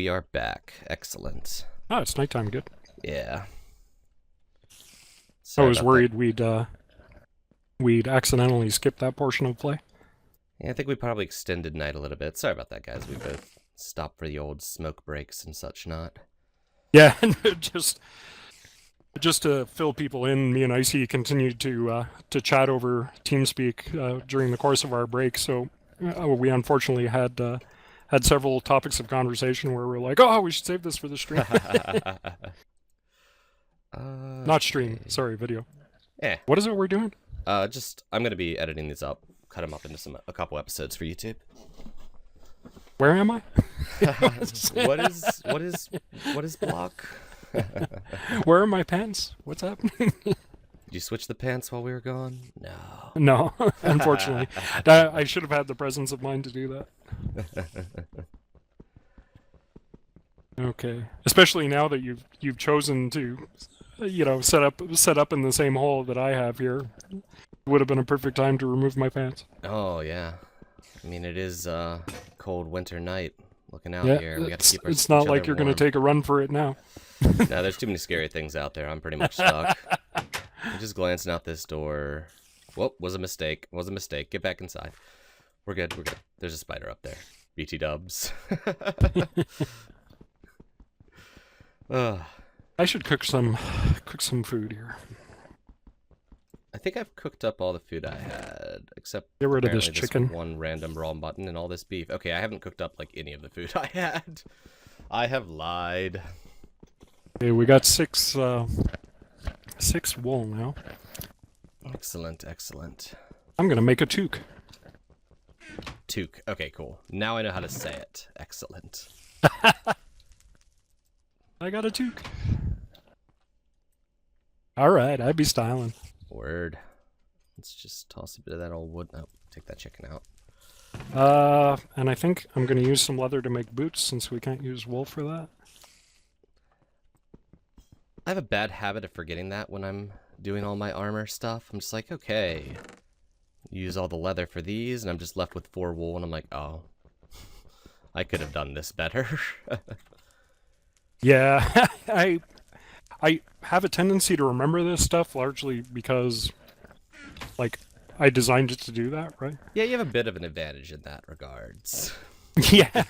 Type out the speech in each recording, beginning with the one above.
we are back. Excellent. Oh, it's nighttime. Good. Yeah. I Sorry was about worried that. we'd accidentally skip that portion of play. Yeah, I think we probably extended night a little bit. Sorry about that, guys. We both stopped for the old smoke breaks and such not. Yeah, and just to fill people in, me and Icy continued to chat over TeamSpeak during the course of our break. So we unfortunately had several topics of conversation where we're like, oh, we should save this for the stream. Not stream, Okay. sorry, video. Eh. What is it we're doing? I'm gonna be editing these up, cut them up into a couple episodes for YouTube. Where am I? What is block? Where are my pants? What's happening? Did you switch the pants while we were gone? No. No, unfortunately. I should have had the presence of mind to do that. Okay. Especially now that you've chosen to, set up in the same hole that I have here. Would have been a perfect time to remove my pants. Oh yeah. I mean, it is cold winter night. Looking out Yeah, here, we got to keep it's not each like other you're going to warm. take a run for it now. No, there's too many scary things out there. I'm pretty much stuck. I'm just glancing out this door. Whoop, was a mistake. Was a mistake. Get back inside. We're good. We're good. There's a spider up there. BT dubs. Ugh. I should cook some food here. I think I've cooked up all the food I had, except Get rid of this apparently chicken. one random raw mutton and all this beef. Okay, I haven't cooked up like any of the food I had. I have lied. Okay, we got six wool now. Excellent, excellent. I'm gonna make a toque. Toque. Okay, cool. Now I know how to say it. Excellent. I got a toque. All right, I'd be styling. Word. Let's just toss a bit of that old wood. Oh, take that chicken out. And I think I'm gonna use some leather to make boots since we can't use wool for that. I have a bad habit of forgetting that when I'm doing all my armor stuff. I'm just like, okay, use all the leather for these, and I'm just left with 4 wool, and I'm like, oh, I could have done this better. Yeah, I have a tendency to remember this stuff largely because, like, I designed it to do that, right? Yeah, you have a bit of an advantage in that regards. Yeah,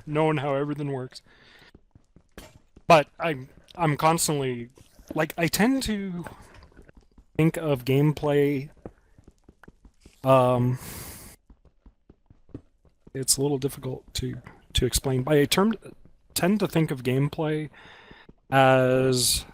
knowing how everything works. But I'm constantly, like, I tend to think of gameplay. It's a little difficult to explain. By a term, tend to think of gameplay as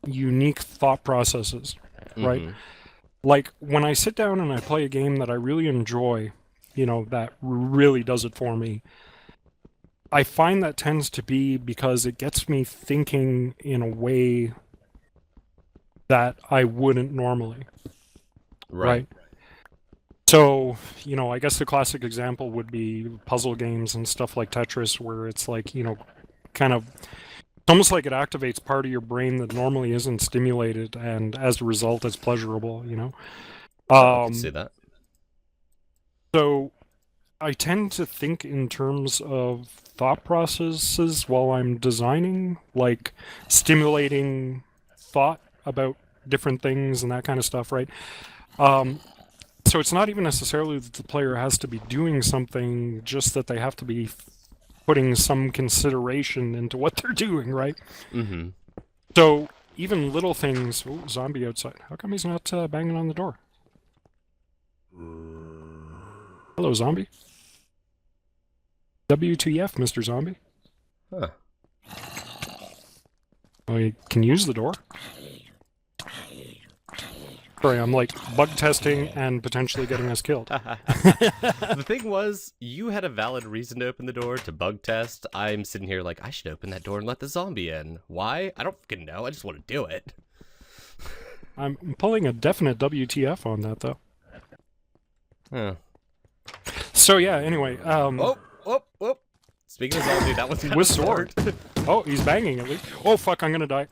unique thought processes, right? Mhm. Like, when I sit down and I play a game that I really enjoy, that really does it for me, I find that tends to be because it gets me thinking in a way that I wouldn't normally, right? So, I guess the classic example would be puzzle games and stuff like Tetris, where it's like, kind of, it's almost like it activates part of your brain that normally isn't stimulated, and as a result, it's pleasurable, I can see that. So I tend to think in terms of thought processes while I'm designing, like stimulating thought about different things and that kind of stuff, right? So it's not even necessarily that the player has to be doing something, just that they have to be putting some consideration into what they're doing, right? Mm-hmm. So even little things... Oh, zombie outside. How come he's not banging on the door? Hello, zombie. WTF, Mr. Zombie. Huh. Oh, you can use the door. Sorry, I'm like bug testing and potentially getting us killed. The thing was, you had a valid reason to open the door to bug test. I'm sitting here like, I should open that door and let the zombie in. Why? I don't fucking know. I just want to do it. I'm pulling a definite WTF on that, though. Huh. So yeah, anyway. Oh. Speaking of zombie, that was With sword. Oh, he's banging at least. Oh fuck, I'm gonna die.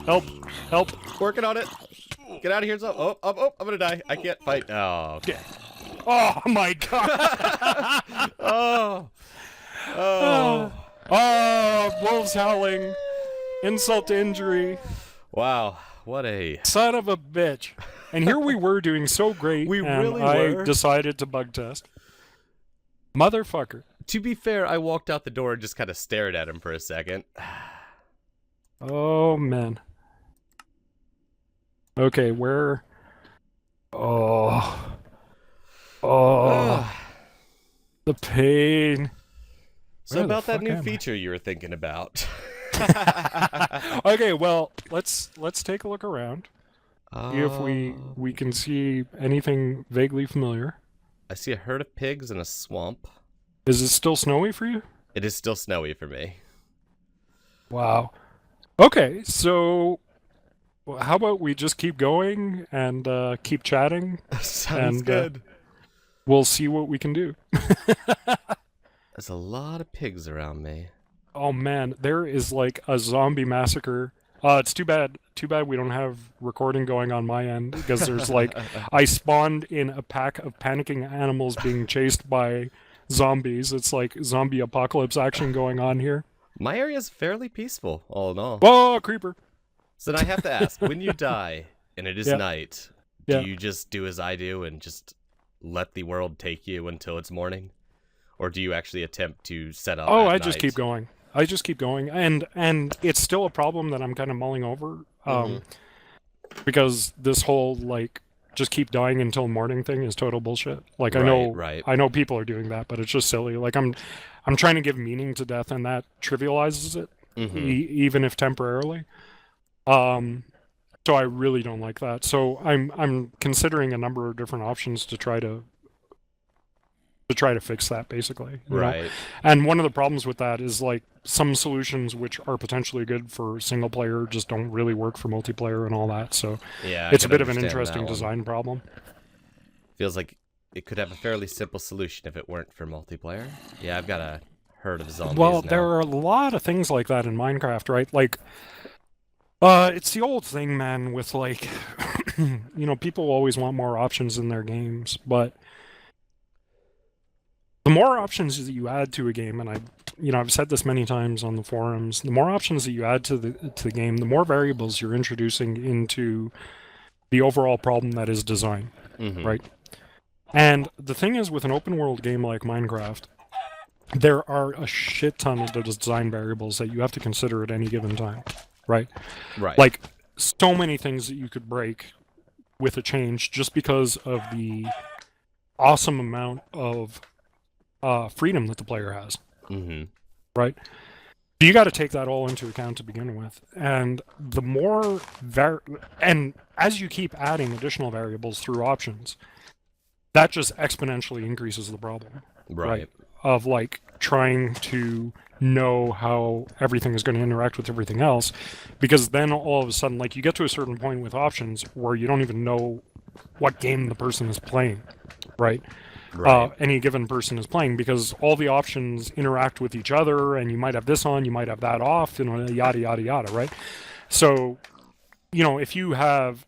Help! Help! Working on it. Get out of here, zombie. Oh, I'm gonna die. I can't fight. Oh. Yeah. Oh my god! Oh. Oh wolves howling, insult to injury. Wow, what a... Son of a bitch. And here we were doing so great, We and really I were. decided to bug test. Motherfucker. To be fair, I walked out the door and just kind of stared at him for a second. Oh, man. Okay, where... Oh. The pain. So Where the about that fuck new am I? feature you were thinking about. Okay, well, let's take a look around. See if we can see anything vaguely familiar. I see a herd of pigs in a swamp. Is it still snowy for you? It is still snowy for me. Wow. Okay, so how about we just keep going and keep chatting? Sounds And, good. We'll see what we can do. There's a lot of pigs around me. Oh man, there is like a zombie massacre. It's too bad we don't have recording going on my end, because there's like I spawned in a pack of panicking animals being chased by zombies. It's like zombie apocalypse action going on here. My area's fairly peaceful, all in all. Whoa, creeper. So then I have to ask, when you die and it is Yeah. night, Yeah. do you just do as I do and just let the world take you until it's morning? Or do you actually attempt to set up Oh, at I just night? keep going. And it's still a problem that I'm kind of mulling over, because this whole like just keep dying until morning thing is total bullshit. Like Right. I know people are doing that, but it's just silly. Like I'm trying to give meaning to death, and that trivializes it, even if temporarily. So I really don't like that. So I'm considering a number of different options to try to fix that, basically. You know? Right. And one of the problems with that is like some solutions which are potentially good for single player just don't really work for multiplayer and all that. So Yeah, it's a can bit of an understand interesting that one. design problem. Feels like it could have a fairly simple solution if it weren't for multiplayer. Yeah, I've got a herd of zombies Well, now. there are a lot of things like that in Minecraft, right? Like, it's the old thing, man, with like, people always want more options in their games, but the more options that you add to a game, and I've said this many times on the forums, the more options that you add to the game, the more variables you're introducing into the overall problem that is design, right? And the thing is, with an open world game like Minecraft, there are a shit ton of design variables that you have to consider at any given time, right? Right. Like, so many things that you could break with a change just because of the awesome amount of freedom that the player has, right? So you got to take that all into account to begin with, and the more and as you keep adding additional variables through options, that just exponentially increases the problem, Right. of like trying to know how everything is going to interact with everything else, because then all of a sudden, like, you get to a certain point with options where you don't even know what game the person is playing, right? Right. Any given person is playing, because all the options interact with each other, and you might have this on, you might have that off, yada yada yada, right? So, if you have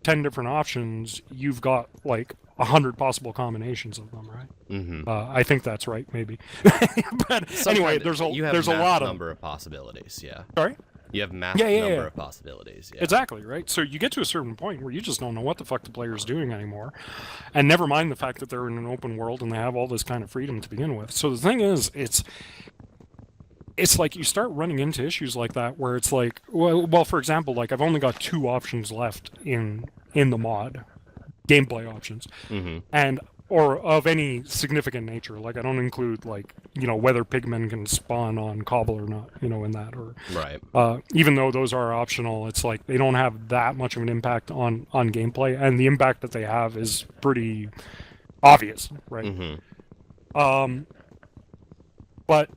10 different options, you've got like 100 possible combinations of them, right? I think that's right, maybe. But anyway, there's a lot of number of possibilities. Yeah. Sorry. You have massive number of possibilities. Yeah. Exactly, right? So you get to a certain point where you just don't know what the fuck the player's doing anymore. And never mind the fact that they're in an open world and they have all this kind of freedom to begin with. So the thing is, it's like you start running into issues like that where it's like, well, for example, like I've only got 2 options left in the mod, gameplay options. Or of any significant nature. Like, I don't include, like, whether pigmen can spawn on cobble or not, in that. Or Right. even though those are optional, it's like they don't have that much of an impact on gameplay, and the impact that they have is pretty obvious, right? But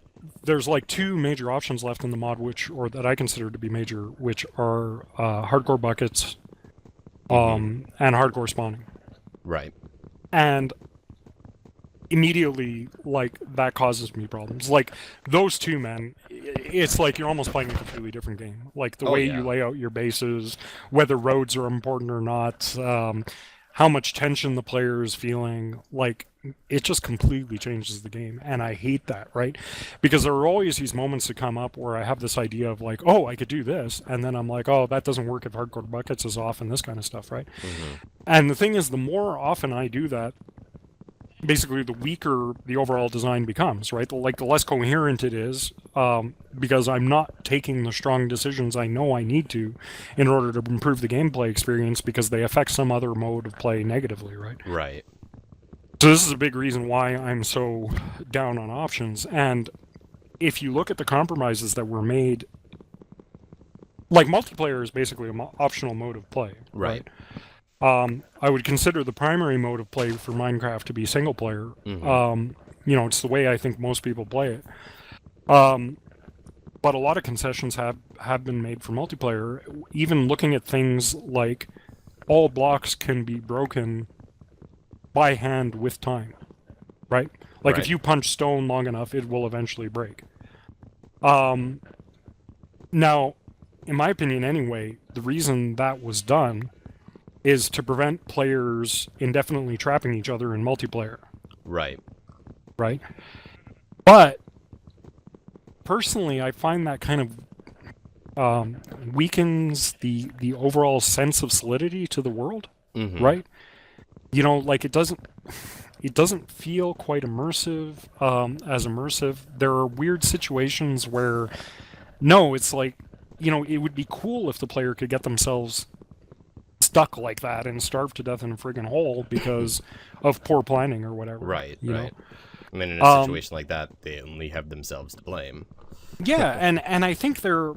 there's like 2 major options left in the mod, that I consider to be major, which are hardcore buckets and hardcore spawning. Right. And immediately, like, that causes me problems. Like, those 2, man, it's like you're almost playing a completely different game. Like, the way you lay out your bases, whether roads are important or not, how much tension the player is feeling. Like, it just completely changes the game, and I hate that, right? Because there are always these moments that come up where I have this idea of like, oh, I could do this, and then I'm like, oh, that doesn't work if hardcore buckets is off and this kind of stuff, right? Mm-hmm. And the thing is, the more often I do that, basically the weaker the overall design becomes, right? Like the less coherent it is, because I'm not taking the strong decisions I know I need to in order to improve the gameplay experience because they affect some other mode of play negatively, right? Right. So this is a big reason why I'm so down on options. And if you look at the compromises that were made, like multiplayer is basically an optional mode of play, Right. I would consider the primary mode of play for Minecraft to be single player. Mm-hmm. It's the way I think most people play it. But a lot of concessions have been made for multiplayer. Even looking at things like all blocks can be broken by hand with time, right? Like Right. if you punch stone long enough, it will eventually break. Now, in my opinion anyway, the reason that was done is to prevent players indefinitely trapping each other in multiplayer, Right. right? But personally, I find that kind of weakens the overall sense of solidity to the world, Mm-hmm. right? Like it doesn't feel quite immersive, as immersive. There are weird situations where, no, it's like, it would be cool if the player could get themselves stuck like that and starve to death in a friggin' hole because of poor planning or whatever. Right. you Right. know? I mean, in a situation like that, they only have themselves to blame. Yeah, and I think they're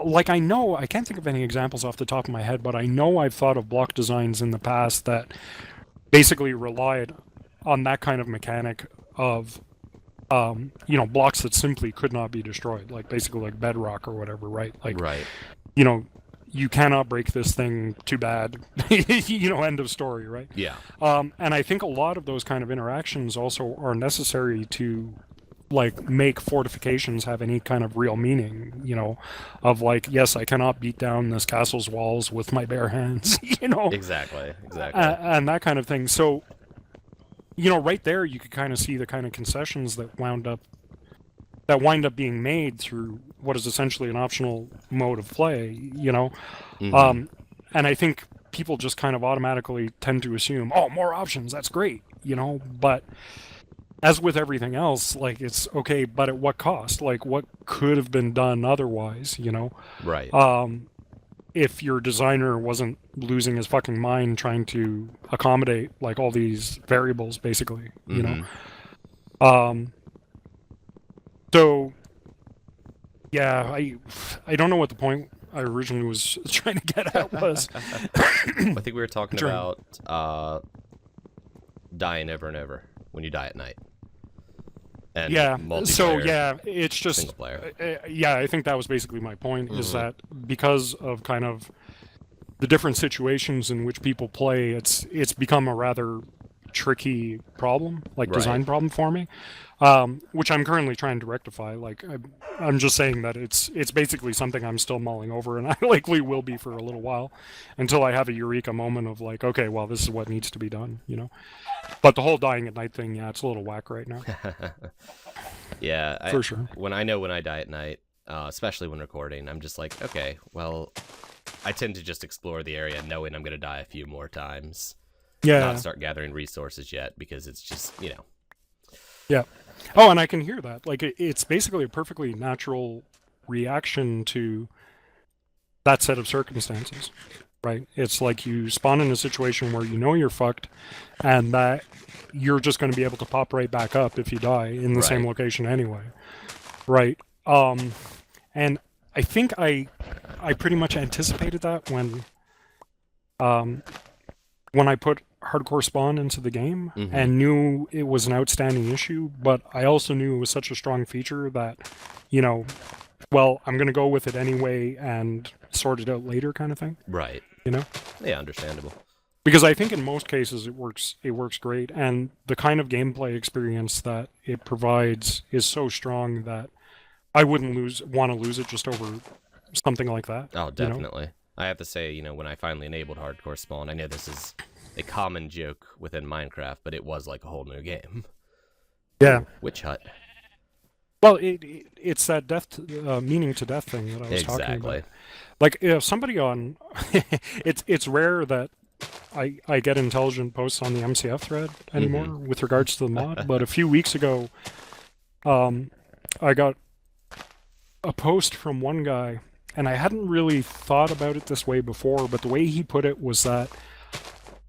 like, I can't think of any examples off the top of my head, but I know I've thought of block designs in the past that basically relied on that kind of mechanic of blocks that simply could not be destroyed, like basically like bedrock or whatever, right? Like, Right. you cannot break this thing, too bad. End of story, right? Yeah. And I think a lot of those kind of interactions also are necessary to like make fortifications have any kind of real meaning, of like, yes, I cannot beat down this castle's walls with my bare hands, Exactly. and that kind of thing. So, right there, you could kind of see the kind of concessions that wind up being made through what is essentially an optional mode of play, Mm-hmm. and I think people just kind of automatically tend to assume, oh, more options, that's great, but as with everything else, like, it's okay, but at what cost? Like, what could have been done otherwise, Right. if your designer wasn't losing his fucking mind trying to accommodate like all these variables, basically, Mm-hmm. So yeah, I don't know what the point I originally was trying to get at was. I think we were talking Sure. about dying over and over when you die at night. And Yeah. So multiplayer, yeah, it's just single player. yeah, I think that was basically my point, is Mhm. that because of kind of the different situations in which people play, it's become a rather tricky problem, like Right. design problem for me, which I'm currently trying to rectify. Like, I'm just saying that it's basically something I'm still mulling over, and I likely will be for a little while, until I have a eureka moment of like, okay, well, this is what needs to be done, But the whole dying at night thing, yeah, it's a little whack right now, Yeah. for sure. When I die at night, especially when recording, I'm just like, okay, well, I tend to just explore the area knowing I'm going to die a few more times. Yeah. Not start gathering resources yet because it's just, Yeah. Oh, and I can hear that. Like, it's basically a perfectly natural reaction to that set of circumstances, right? It's like you spawn in a situation where you're fucked, and that you're just going to be able to pop right back up if you die in the same Right. location anyway, right? And I think I pretty much anticipated that when I put hardcore spawn into the game, Mhm. and knew it was an outstanding issue, but I also knew it was such a strong feature that, well, I'm going to go with it anyway and sort it out later, kind of thing, Right. Yeah, understandable. because I think in most cases it works great, and the kind of gameplay experience that it provides is so strong that I wouldn't want to lose it just over something like that. Oh, definitely. I have to say, when I finally enabled hardcore spawn, I know this is a common joke within Minecraft, but it was like a whole new game. Yeah. Witch hut. Well, it's that death, meaning to death thing that I was talking Exactly. about. Like, if somebody on, it's rare that I get intelligent posts on the MCF thread anymore with regards to the mod. But a few weeks ago, I got a post from one guy, and I hadn't really thought about it this way before, but the way he put it was that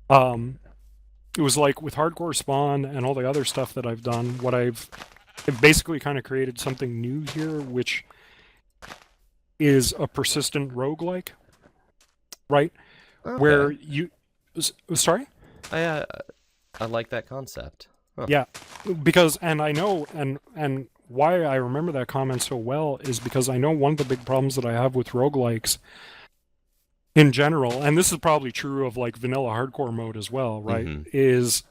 it was like with Hardcore Spawn and all the other stuff that I've done, I've basically kind of created something new here, which is a persistent roguelike, right? Okay. Where you... Sorry? I like that concept. Huh. Yeah, because, and I know, and why I remember that comment so well is because I know one of the big problems that I have with roguelikes in general, and this is probably true of like vanilla hardcore mode as well, right? Is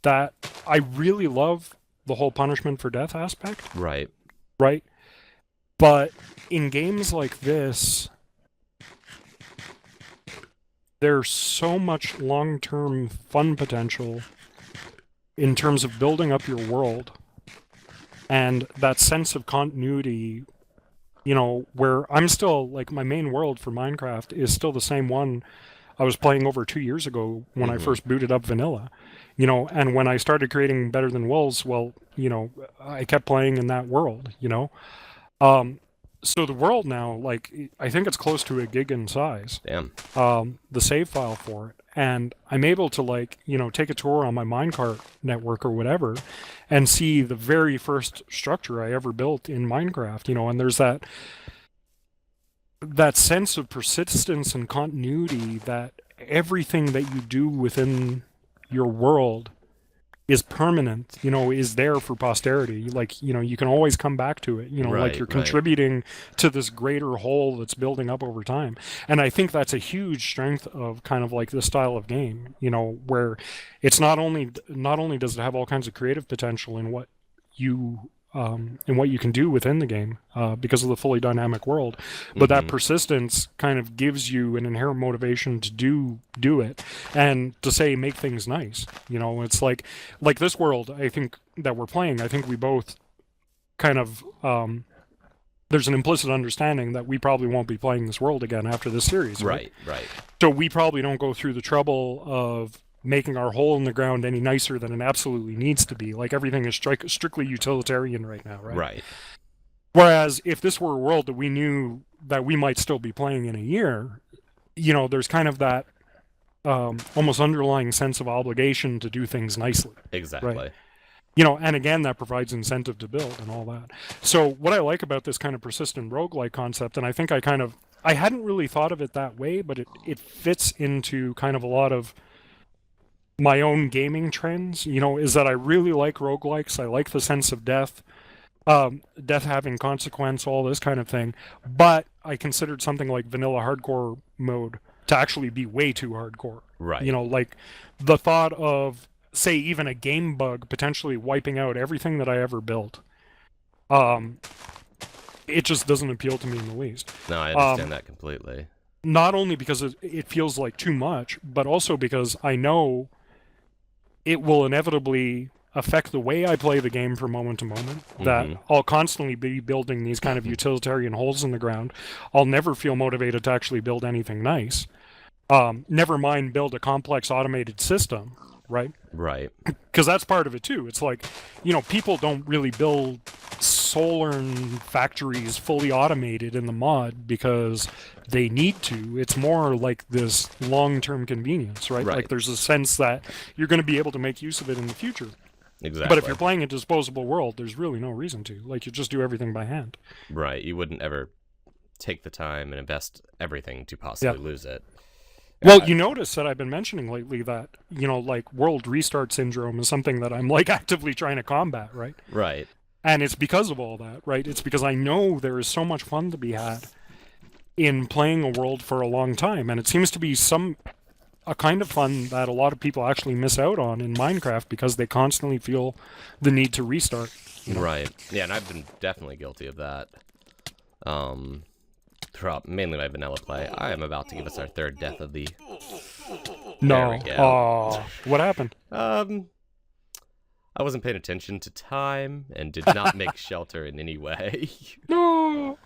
that I really love the whole punishment for death aspect. Right. Right? But in games like this, there's so much long-term fun potential in terms of building up your world and that sense of continuity, you know, where I'm still, like, my main world for Minecraft is still the same one I was playing over 2 years ago when I first booted up vanilla, you know, and when I started creating Better Than Wolves, well, you know, I kept playing in that world, you know. So the world now, like, I think it's close to a gig in size. Damn. The save file for it. And I'm able to, like, you know, take a tour on my minecart network or whatever and see the very first structure I ever built in Minecraft, you know, and there's that sense of persistence and continuity that everything that you do within your world is permanent, you know, is there for posterity. Like, you know, you can always come back to it, you know, like you're contributing to this greater whole that's building up over time. And I think that's a huge strength of kind of like this style of game, you know, where it's not only does it have all kinds of creative potential in what you can do within the game because of the fully dynamic world, but that persistence kind of gives you an inherent motivation to do it and to say make things nice. You know, it's like this world I think that we're playing. I think we both kind of there's an implicit understanding that we probably won't be playing this world again after this series. Right. So we probably don't go through the trouble of making our hole in the ground any nicer than it absolutely needs to be. Like, everything is strictly utilitarian right now, right? Right. Whereas if this were a world that we knew that we might still be playing in a year, you know, there's kind of that almost underlying sense of obligation to do things nicely. Exactly. Right? You know, and again, that provides incentive to build and all that. So what I like about this kind of persistent roguelike concept, and I think I hadn't really thought of it that way, but it fits into kind of a lot of my own gaming trends, you know, is that I really like roguelikes. I like the sense of death, death having consequence, all this kind of thing. But I considered something like vanilla hardcore mode to actually be way too hardcore. Right. You know, like the thought of, say, even a game bug potentially wiping out everything that I ever built. It just doesn't appeal to me in the least. No, I understand that completely. Not only because it feels like too much, but also because I know it will inevitably affect the way I play the game from moment to moment, that I'll constantly be building these kind of utilitarian holes in the ground. I'll never feel motivated to actually build anything nice. Never mind build a complex automated system, right? Right. Because that's part of it too. It's like, you know, people don't really build solar factories fully automated in the mod because they need to. It's more like this long-term convenience, right? Like there's a sense that you're going to be able to make use of it in the future. Exactly. But if you're playing a disposable world, there's really no reason to. Like, you just do everything by hand. Right. You wouldn't ever take the time and invest everything to possibly lose it. Well, you notice that I've been mentioning lately that, you know, like, world restart syndrome is something that I'm, like, actively trying to combat, right? Right. And it's because of all that, right? It's because I know there is so much fun to be had in playing a world for a long time. And it seems to be a kind of fun that a lot of people actually miss out on in Minecraft because they constantly feel the need to restart. You know? Right. Yeah, and I've been definitely guilty of that. Throughout mainly my vanilla play. I am about to give us our third death of the There we No. go. Oh, what happened? I wasn't paying attention to time and did not make shelter in any way. No.